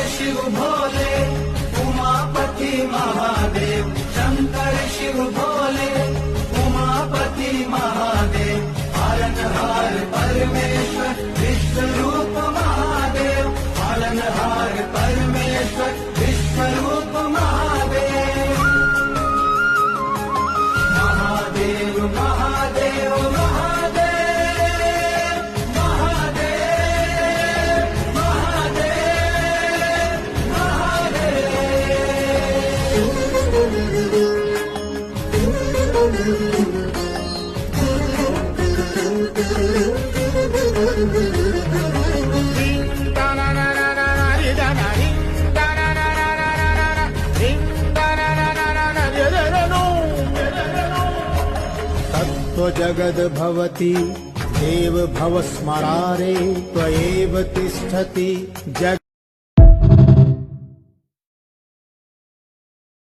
शिव भोले, उमापति महादेव, शंकर शिव भोले, उमापति महादेव, पालनहार परमेश्वर विश्वरूप महादेव, पालनहार परमेश्वर विश्वरूप महादेव। महादेव महादेव महादेव जगद भवति देव भव स्मरारे त्वयेव तिष्ठति जग।